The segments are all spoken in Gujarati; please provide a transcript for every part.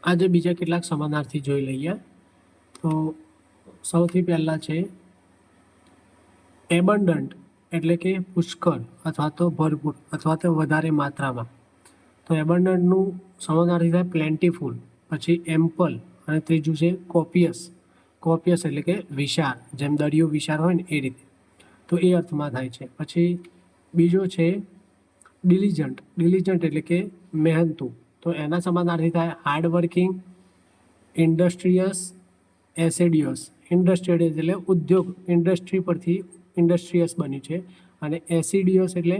આજે બીજા કેટલાક સમાનાર્થી જોઈ લઈએ. તો સૌથી પહેલાં છે એબન્ડન્ટ, એટલે કે પુષ્કળ અથવા તો ભરપૂર અથવા તો વધારે માત્રામાં. તો એબન્ડન્ટનું સમાનાર્થી થાય પ્લેન્ટીફુલ, પછી એમ્પલ, અને ત્રીજું છે કોપિયસ. કોપિયસ એટલે કે વિશાળ, જેમ દરિયો વિશાળ હોય ને એ રીતે. તો એ અર્થમાં થાય છે. પછી બીજો છે ડિલિજન્ટ. ડિલિજન્ટ એટલે કે મહેનતુ. તો એના સમાનાર્થી થાય હાર્ડ વર્કિંગ, ઇન્ડસ્ટ્રીયસ, એસેડિયસ. ઇન્ડસ્ટ્રીયસ એટલે ઉદ્યોગ, ઇન્ડસ્ટ્રી પરથી ઇન્ડસ્ટ્રીયસ બન્યું છે. અને એસિડિયસ એટલે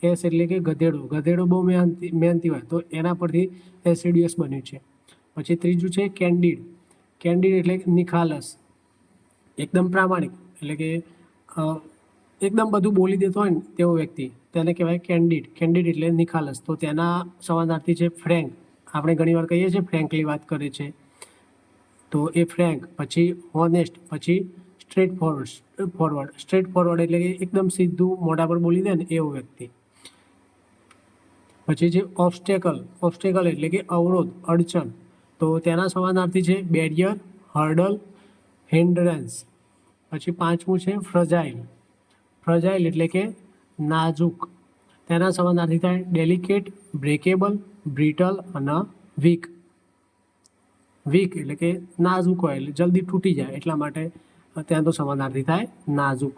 એસ એટલે કે ગધેડો. ગધેડો બહુ મહેનતી હોય તો એના પરથી એસિડિયસ બન્યું છે. પછી ત્રીજું છે કેન્ડિડ. કેન્ડિડ એટલે નિખાલસ, એકદમ પ્રામાણિક, એટલે કે એકદમ બધું બોલી દેતો હોય ને તેવો વ્યક્તિ, તેને કહેવાય કેન્ડિડ. કેન્ડિડ એટલે નિખાલસ. તો તેના સમાનાર્થી છે ફ્રેન્ક. આપણે ઘણીવાર કહીએ છીએ ફ્રેન્કલી વાત કરે છે, તો એ ફ્રેન્ક. પછી હોનેસ્ટ, પછી સ્ટ્રેટ ફોરવર્ડ. સ્ટ્રેટ ફોરવર્ડ એટલે કે એકદમ સીધું મોઢા પર બોલી દે ને એવો વ્યક્તિ. પછી છે ઓબ્સ્ટેકલ. ઓબ્સ્ટેકલ એટલે કે અવરોધ, અડચણ. તો તેના સમાનાર્થી છે બેરિયર, હર્ડલ, હિન્ડ્રન્સ. પછી પાંચમું છે ફ્રજાઇલ. ફ્રજાઇલ એટલે કે નાજુક. તેના સમાનાર્થી થાય ડેલિકેટ, બ્રેકેબલ, બ્રિટલ અને વીક. વીક એટલે કે નાજુક હોય, એટલે જલ્દી તૂટી જાય, એટલા માટે ત્યાં તો સમાનાર્થી થાય નાજુક.